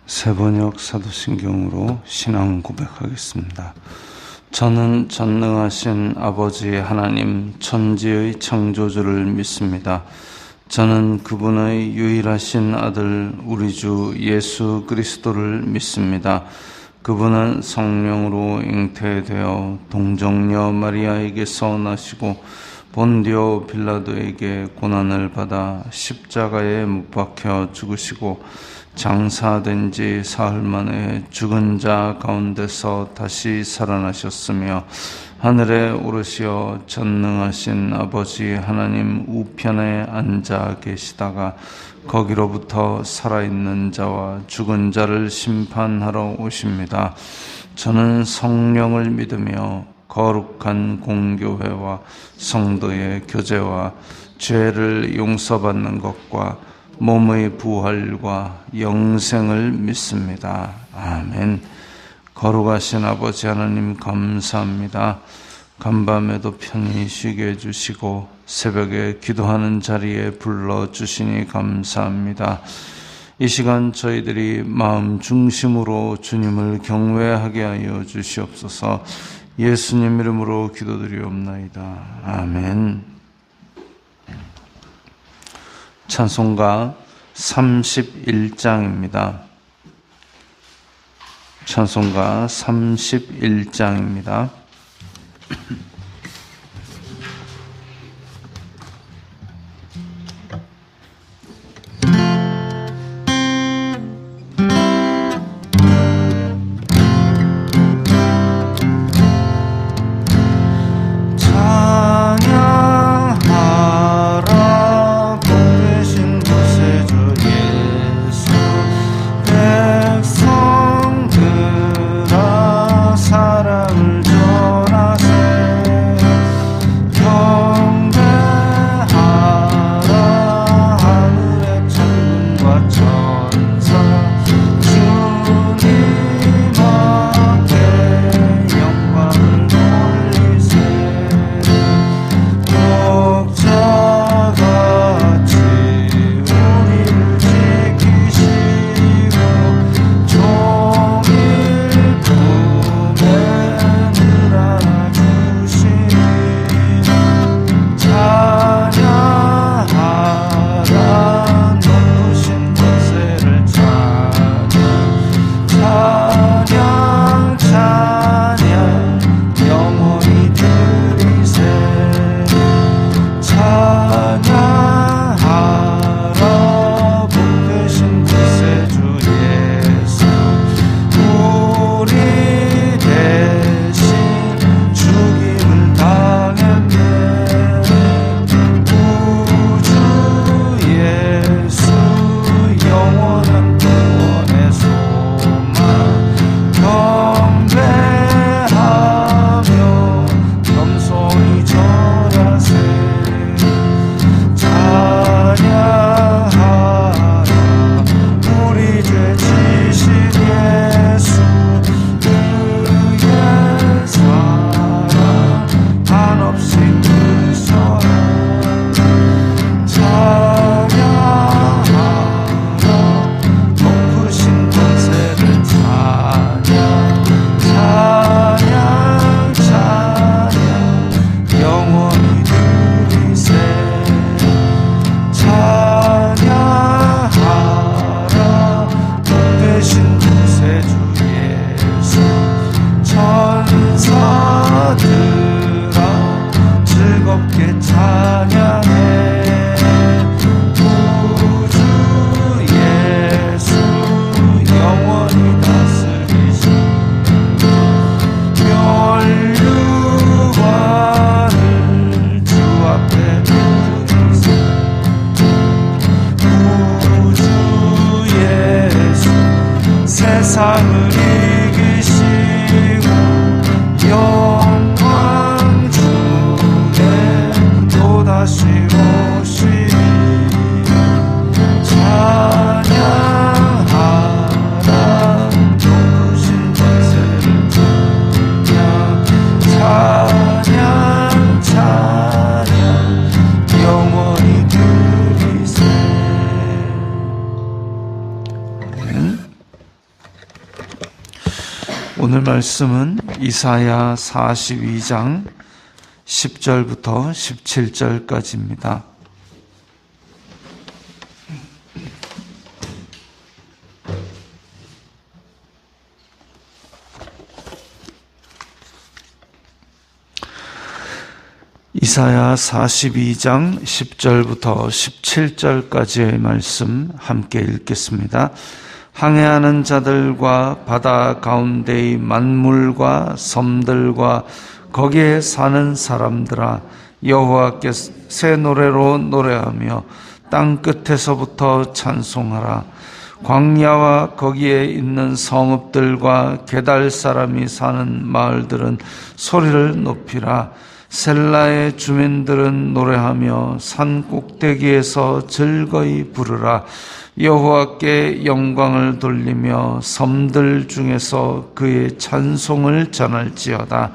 세번역 사도신경으로 신앙 고백하겠습니다. 저는 전능하신 아버지 하나님 천지의 창조주를 믿습니다. 저는 그분의 유일하신 아들 우리 주 예수 그리스도를 믿습니다. 그분은 성령으로 잉태되어 동정녀 마리아에게서 나시고 본디오 빌라도에게 고난을 받아 십자가에 못 박혀 죽으시고 장사된 지 사흘 만에 죽은 자 가운데서 다시 살아나셨으며 하늘에 오르시어 전능하신 아버지 하나님 우편에 앉아 계시다가 거기로부터 살아있는 자와 죽은 자를 심판하러 오십니다. 저는 성령을 믿으며 거룩한 공교회와 성도의 교제와 죄를 용서받는 것과 몸의 부활과 영생을 믿습니다. 아멘. 거룩하신 아버지 하나님 감사합니다. 간밤에도 편히 쉬게 해주시고 새벽에 기도하는 자리에 불러주시니 감사합니다. 이 시간 저희들이 마음 중심으로 주님을 경외하게 하여 주시옵소서. 예수님 이름으로 기도드리옵나이다. 아멘. 찬송가 31장입니다. 찬송가 31장입니다. 사랑을 전하세 오늘 말씀은 이사야 42장 10절부터 17절까지입니다. 이사야 42장 10절부터 17절까지의 말씀 함께 읽겠습니다. 항해하는 자들과 바다 가운데의 만물과 섬들과 거기에 사는 사람들아, 여호와께 새 노래로 노래하며 땅 끝에서부터 찬송하라. 광야와 거기에 있는 성읍들과 게달 사람이 사는 마을들은 소리를 높이라. 셀라의 주민들은 노래하며 산 꼭대기에서 즐거이 부르라. 여호와께 영광을 돌리며 섬들 중에서 그의 찬송을 전할지어다.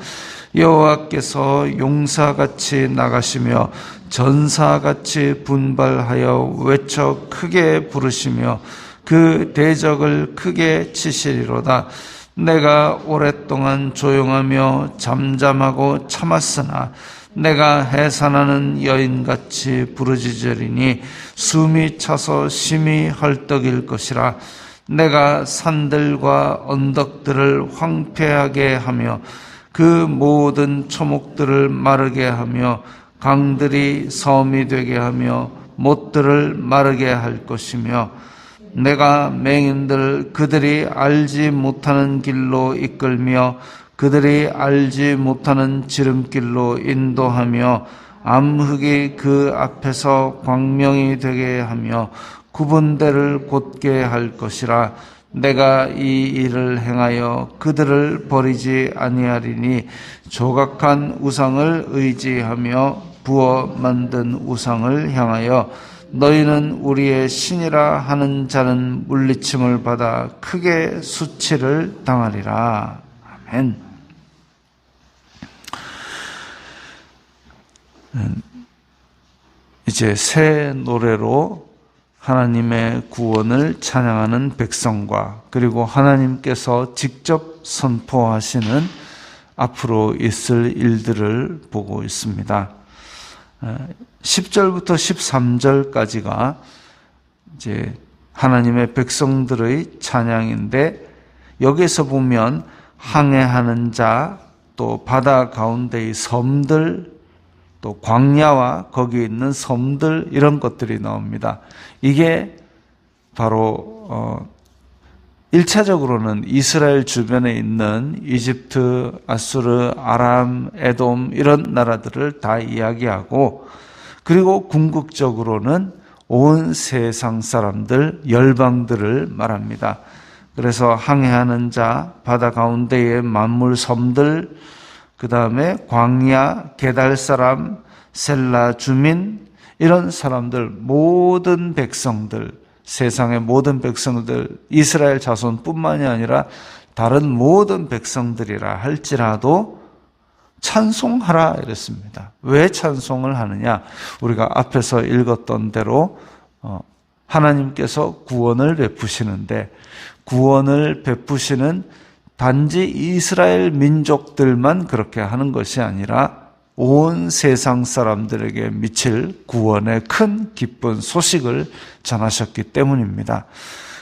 여호와께서 용사같이 나가시며 전사같이 분발하여 외쳐 크게 부르시며 그 대적을 크게 치시리로다. 내가 오랫동안 조용하며 잠잠하고 참았으나 내가 해산하는 여인같이 부르짖으리니 숨이 차서 심히 헐떡일 것이라. 내가 산들과 언덕들을 황폐하게 하며 그 모든 초목들을 마르게 하며 강들이 섬이 되게 하며 못들을 마르게 할 것이며, 내가 맹인들 그들이 알지 못하는 길로 이끌며 그들이 알지 못하는 지름길로 인도하며 암흑이 그 앞에서 광명이 되게 하며 구분대를 곧게 할 것이라. 내가 이 일을 행하여 그들을 버리지 아니하리니 조각한 우상을 의지하며 부어 만든 우상을 향하여 너희는 우리의 신이라 하는 자는 물리침을 받아 크게 수치를 당하리라. 아멘. 이제 새 노래로 하나님의 구원을 찬양하는 백성과, 그리고 하나님께서 직접 선포하시는 앞으로 있을 일들을 보고 있습니다. 10절부터 13절까지가 이제 하나님의 백성들의 찬양인데, 여기서 보면 항해하는 자, 또 바다 가운데의 섬들, 또 광야와 거기에 있는 섬들, 이런 것들이 나옵니다. 이게 바로 1차적으로는 이스라엘 주변에 있는 이집트, 아수르, 아람, 에돔 이런 나라들을 다 이야기하고, 그리고 궁극적으로는 온 세상 사람들, 열방들을 말합니다. 그래서 항해하는 자, 바다 가운데의 만물 섬들, 그 다음에 광야, 게달 사람, 셀라 주민, 이런 사람들, 모든 백성들, 세상의 모든 백성들, 이스라엘 자손뿐만이 아니라 다른 모든 백성들이라 할지라도 찬송하라 이랬습니다. 왜 찬송을 하느냐? 우리가 앞에서 읽었던 대로 하나님께서 구원을 베푸시는데, 구원을 베푸시는 단지 이스라엘 민족들만 그렇게 하는 것이 아니라 온 세상 사람들에게 미칠 구원의 큰 기쁜 소식을 전하셨기 때문입니다.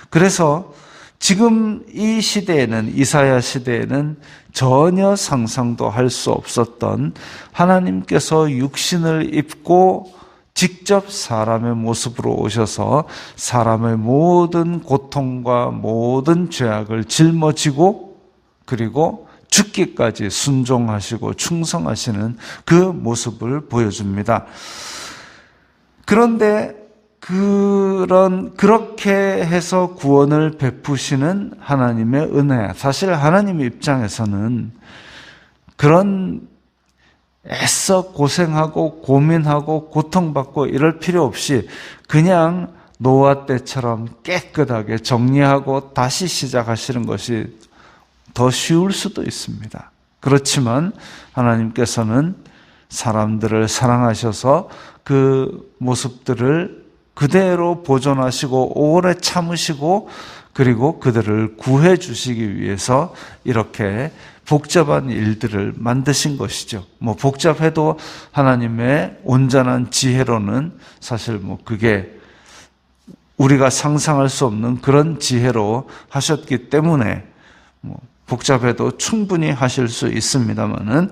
그래서 지금 이 시대에는, 이사야 시대에는 전혀 상상도 할 수 없었던 하나님께서 육신을 입고 직접 사람의 모습으로 오셔서 사람의 모든 고통과 모든 죄악을 짊어지고, 그리고 죽기까지 순종하시고 충성하시는 그 모습을 보여줍니다. 그런데 그렇게 해서 구원을 베푸시는 하나님의 은혜, 사실 하나님의 입장에서는 그런 애써 고생하고 고민하고 고통받고 이럴 필요 없이 그냥 노아 때처럼 깨끗하게 정리하고 다시 시작하시는 것이 더 쉬울 수도 있습니다. 그렇지만 하나님께서는 사람들을 사랑하셔서 그 모습들을 그대로 보존하시고 오래 참으시고, 그리고 그들을 구해 주시기 위해서 이렇게 복잡한 일들을 만드신 것이죠. 뭐 복잡해도 하나님의 온전한 지혜로는 사실 뭐 그게 우리가 상상할 수 없는 그런 지혜로 하셨기 때문에 뭐 복잡해도 충분히 하실 수 있습니다만은,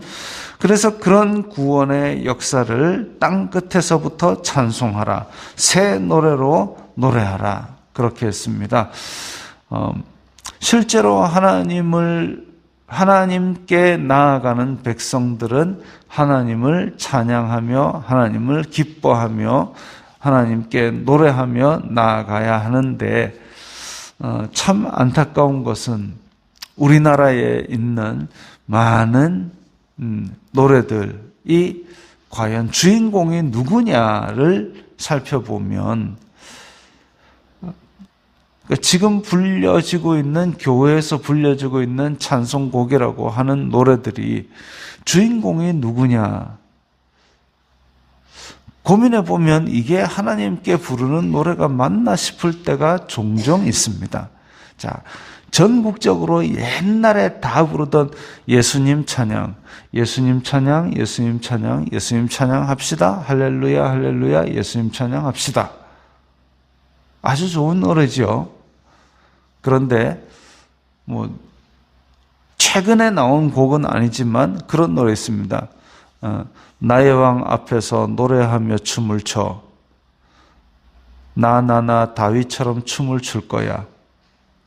그래서 그런 구원의 역사를 땅 끝에서부터 찬송하라, 새 노래로 노래하라, 그렇게 했습니다. 실제로 하나님께 나아가는 백성들은 하나님을 찬양하며 하나님을 기뻐하며 하나님께 노래하며 나아가야 하는데, 참 안타까운 것은 우리나라에 있는 많은 노래들이 과연 주인공이 누구냐를 살펴보면, 지금 불려지고 있는, 교회에서 불려지고 있는 찬송곡이라고 하는 노래들이 주인공이 누구냐 고민해 보면 이게 하나님께 부르는 노래가 맞나 싶을 때가 종종 있습니다. 자, 전국적으로 옛날에 다 부르던 예수님 찬양, 예수님 찬양, 예수님 찬양, 예수님 찬양 합시다. 할렐루야, 할렐루야, 예수님 찬양 합시다. 아주 좋은 노래죠. 그런데 뭐 최근에 나온 곡은 아니지만 그런 노래 있습니다. 나의 왕 앞에서 노래하며 춤을 춰. 나 다윗처럼 춤을 출 거야.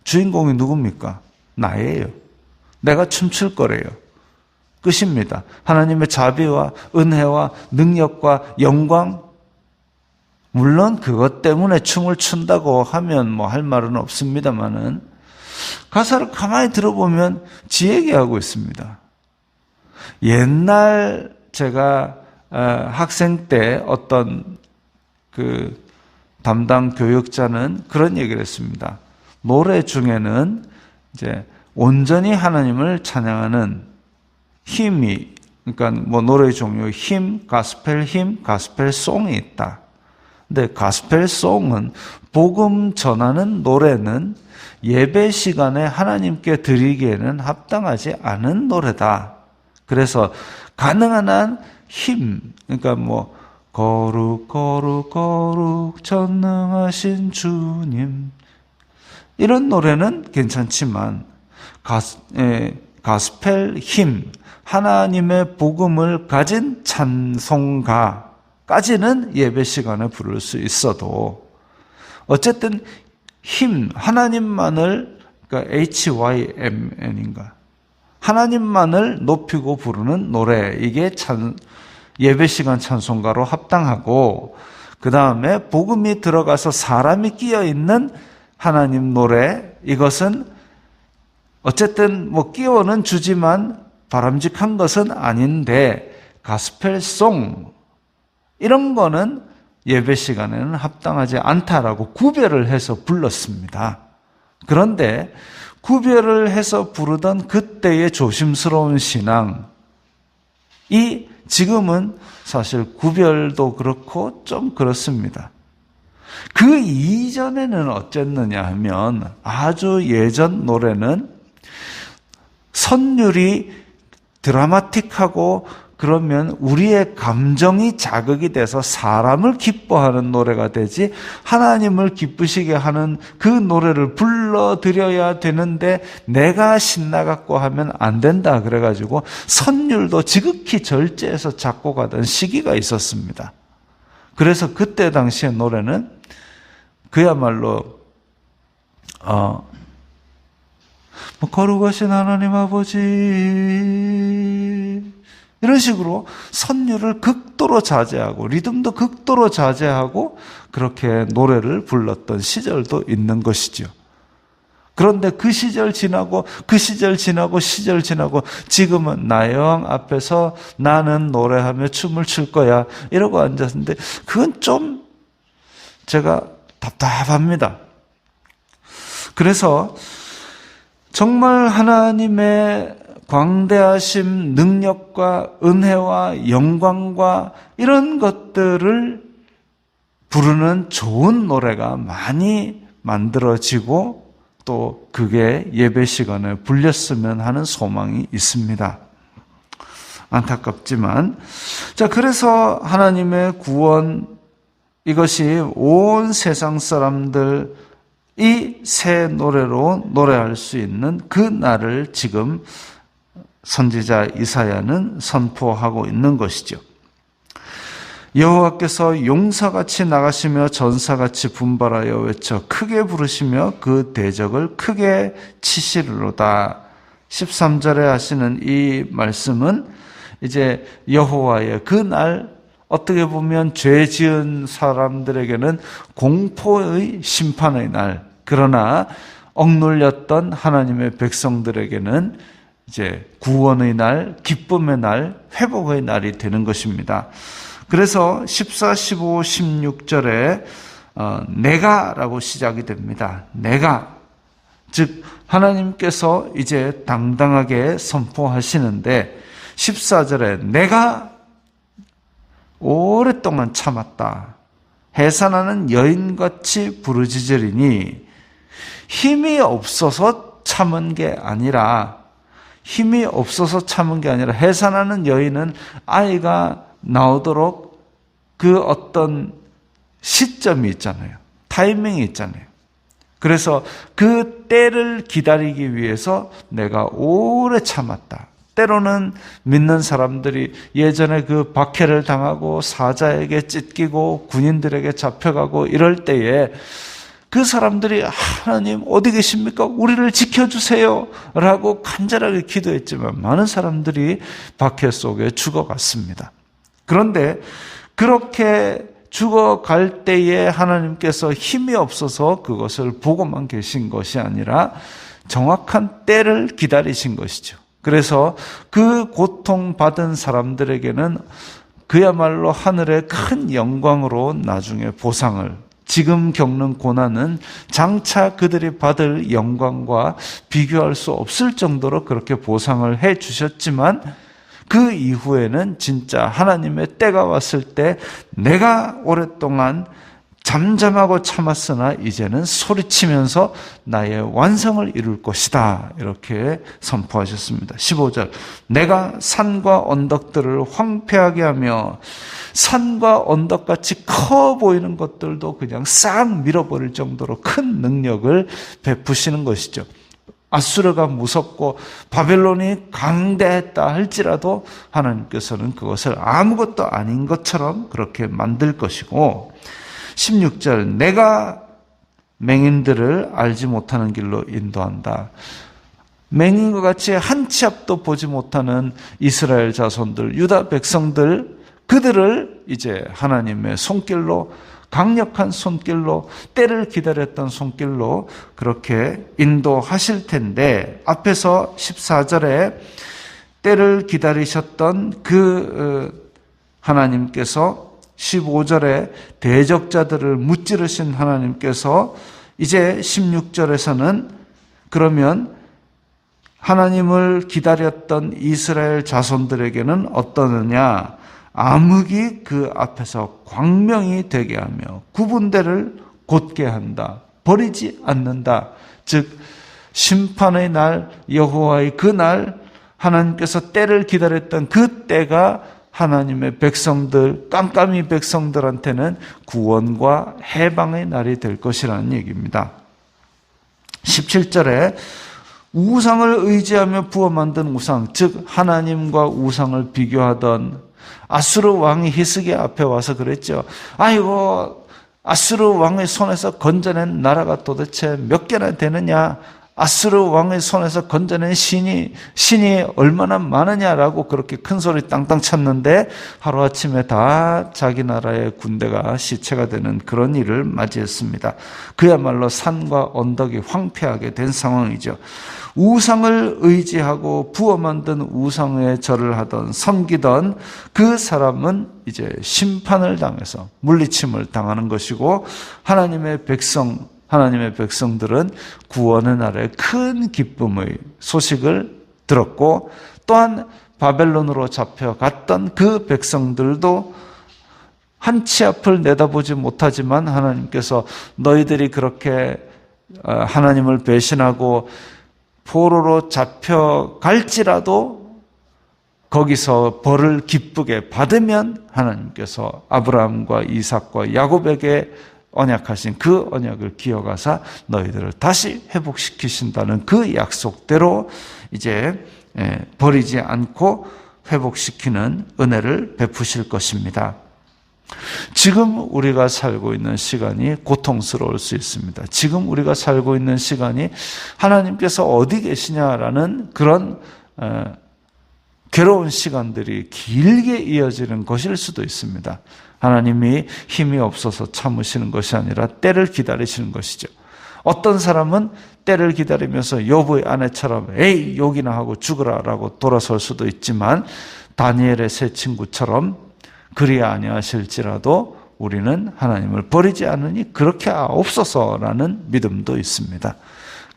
주인공이 누굽니까? 나예요. 내가 춤출 거래요. 끝입니다. 하나님의 자비와 은혜와 능력과 영광, 물론 그것 때문에 춤을 춘다고 하면 뭐 할 말은 없습니다만은, 가사를 가만히 들어보면 지 얘기하고 있습니다. 옛날 제가 학생 때 어떤 그 담당 교육자는 그런 얘기를 했습니다. 노래 중에는 이제 온전히 하나님을 찬양하는 힘이, 그러니까 뭐 노래 종류 힘, 가스펠 송이 있다. 근데 가스펠 송은, 복음 전하는 노래는 예배 시간에 하나님께 드리기에는 합당하지 않은 노래다. 그래서 가능한 한 힘, 그러니까 뭐 거룩 전능하신 주님, 이런 노래는 괜찮지만 가스펠 힘, 하나님의 복음을 가진 찬송가까지는 예배 시간에 부를 수 있어도, 어쨌든 힘, 하나님만을, 그러니까 HYMN인가, 하나님만을 높이고 부르는 노래, 이게 예배 시간 찬송가로 합당하고, 그 다음에 복음이 들어가서 사람이 끼어 있는 하나님 노래, 이것은 어쨌든 뭐 끼워는 주지만 바람직한 것은 아닌데, 가스펠송 이런 거는 예배 시간에는 합당하지 않다라고 구별을 해서 불렀습니다. 그런데 구별을 해서 부르던 그때의 조심스러운 신앙이 지금은 사실 구별도 그렇고 좀 그렇습니다. 그 이전에는 어쨌느냐 하면, 아주 예전 노래는 선율이 드라마틱하고 그러면 우리의 감정이 자극이 돼서 사람을 기뻐하는 노래가 되지, 하나님을 기쁘시게 하는 그 노래를 불러드려야 되는데 내가 신나갖고 하면 안 된다 그래가지고 선율도 지극히 절제해서 작곡하던 시기가 있었습니다. 그래서 그때 당시의 노래는 그야말로 거룩하신 하나님 아버지, 이런 식으로 선율을 극도로 자제하고 리듬도 극도로 자제하고 그렇게 노래를 불렀던 시절도 있는 것이죠. 그런데 그 시절 지나고 지금은 나의 왕 앞에서 나는 노래하며 춤을 출 거야 이러고 앉았는데, 그건 좀 제가 답답합니다. 그래서 정말 하나님의 광대하심, 능력과 은혜와 영광과 이런 것들을 부르는 좋은 노래가 많이 만들어지고 또 그게 예배 시간에 불렸으면 하는 소망이 있습니다. 안타깝지만, 자, 그래서 하나님의 구원, 이것이 온 세상 사람들이 새 노래로 노래할 수 있는 그 날을 지금 선지자 이사야는 선포하고 있는 것이죠. 여호와께서 용사같이 나가시며 전사같이 분발하여 외쳐 크게 부르시며 그 대적을 크게 치시리로다. 13절에 하시는 이 말씀은 이제 여호와의 그 날, 어떻게 보면 죄 지은 사람들에게는 공포의 심판의 날, 그러나 억눌렸던 하나님의 백성들에게는 이제 구원의 날, 기쁨의 날, 회복의 날이 되는 것입니다. 그래서 14, 15, 16절에 내가라고 시작이 됩니다. 내가, 즉 하나님께서 이제 당당하게 선포하시는데 14절에 내가 오랫동안 참았다. 해산하는 여인같이 부르짖으리니 힘이 없어서 참은 게 아니라 해산하는 여인은 아이가 나오도록 그 어떤 시점이 있잖아요. 타이밍이 있잖아요. 그래서 그 때를 기다리기 위해서 내가 오래 참았다. 때로는 믿는 사람들이 예전에 그 박해를 당하고 사자에게 찢기고 군인들에게 잡혀가고 이럴 때에 그 사람들이 하나님 어디 계십니까? 우리를 지켜주세요 라고 간절하게 기도했지만 많은 사람들이 박해 속에 죽어갔습니다. 그런데 그렇게 죽어갈 때에 하나님께서 힘이 없어서 그것을 보고만 계신 것이 아니라 정확한 때를 기다리신 것이죠. 그래서 그 고통받은 사람들에게는 그야말로 하늘의 큰 영광으로 나중에 보상을, 지금 겪는 고난은 장차 그들이 받을 영광과 비교할 수 없을 정도로 그렇게 보상을 해 주셨지만 그 이후에는 진짜 하나님의 때가 왔을 때 내가 오랫동안 잠잠하고 참았으나 이제는 소리치면서 나의 완성을 이룰 것이다. 이렇게 선포하셨습니다. 15절 내가 산과 언덕들을 황폐하게 하며 산과 언덕같이 커 보이는 것들도 그냥 싹 밀어버릴 정도로 큰 능력을 베푸시는 것이죠. 아수르가 무섭고 바벨론이 강대했다 할지라도 하나님께서는 그것을 아무것도 아닌 것처럼 그렇게 만들 것이고 16절 내가 맹인들을 알지 못하는 길로 인도한다. 맹인과 같이 한 치 앞도 보지 못하는 이스라엘 자손들, 유다 백성들, 그들을 이제 하나님의 손길로, 강력한 손길로, 때를 기다렸던 손길로 그렇게 인도하실 텐데, 앞에서 14절에 때를 기다리셨던 그 하나님께서 15절에 대적자들을 무찌르신 하나님께서 이제 16절에서는 그러면 하나님을 기다렸던 이스라엘 자손들에게는 어떠느냐? 암흑이 그 앞에서 광명이 되게 하며 구분대를 곧게 한다. 버리지 않는다. 즉 심판의 날, 여호와의 그 날, 하나님께서 때를 기다렸던 그 때가 하나님의 백성들, 깜깜이 백성들한테는 구원과 해방의 날이 될 것이라는 얘기입니다. 17절에 우상을 의지하며 부어 만든 우상, 즉 하나님과 우상을 비교하던 아수르 왕이 히스기야 앞에 와서 그랬죠. 아이고, 아수르 왕의 손에서 건져낸 나라가 도대체 몇 개나 되느냐? 아수르 왕의 손에서 건져낸 신이 얼마나 많으냐라고 그렇게 큰 소리 땅땅 쳤는데 하루아침에 다 자기 나라의 군대가 시체가 되는 그런 일을 맞이했습니다. 그야말로 산과 언덕이 황폐하게 된 상황이죠. 우상을 의지하고 부어 만든 우상에 절을 하던, 섬기던 그 사람은 이제 심판을 당해서 물리침을 당하는 것이고, 하나님의 백성들은 구원의 날에 큰 기쁨의 소식을 들었고, 또한 바벨론으로 잡혀갔던 그 백성들도 한 치 앞을 내다보지 못하지만 하나님께서 너희들이 그렇게 하나님을 배신하고 포로로 잡혀갈지라도 거기서 벌을 기쁘게 받으면 하나님께서 아브라함과 이삭과 야곱에게 언약하신 그 언약을 기억하사 너희들을 다시 회복시키신다는 그 약속대로 이제 버리지 않고 회복시키는 은혜를 베푸실 것입니다. 지금 우리가 살고 있는 시간이 고통스러울 수 있습니다. 지금 우리가 살고 있는 시간이 하나님께서 어디 계시냐라는 그런 괴로운 시간들이 길게 이어지는 것일 수도 있습니다. 하나님이 힘이 없어서 참으시는 것이 아니라 때를 기다리시는 것이죠. 어떤 사람은 때를 기다리면서 요부의 아내처럼 에이 욕이나 하고 죽으라라고 돌아설 수도 있지만 다니엘의 세 친구처럼 그리 아니하실지라도 우리는 하나님을 버리지 않으니 그렇게 하옵소서라는 믿음도 있습니다.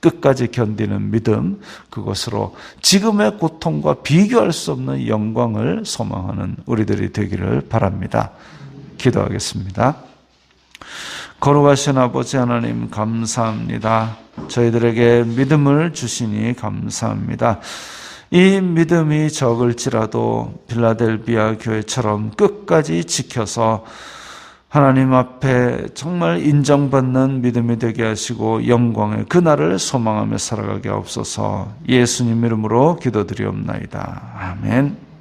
끝까지 견디는 믿음, 그것으로 지금의 고통과 비교할 수 없는 영광을 소망하는 우리들이 되기를 바랍니다. 기도하겠습니다. 거룩하신 아버지 하나님 감사합니다. 저희들에게 믿음을 주시니 감사합니다. 이 믿음이 적을지라도 빌라델비아 교회처럼 끝까지 지켜서 하나님 앞에 정말 인정받는 믿음이 되게 하시고 영광의 그날을 소망하며 살아가게 하옵소서. 예수님 이름으로 기도드리옵나이다. 아멘.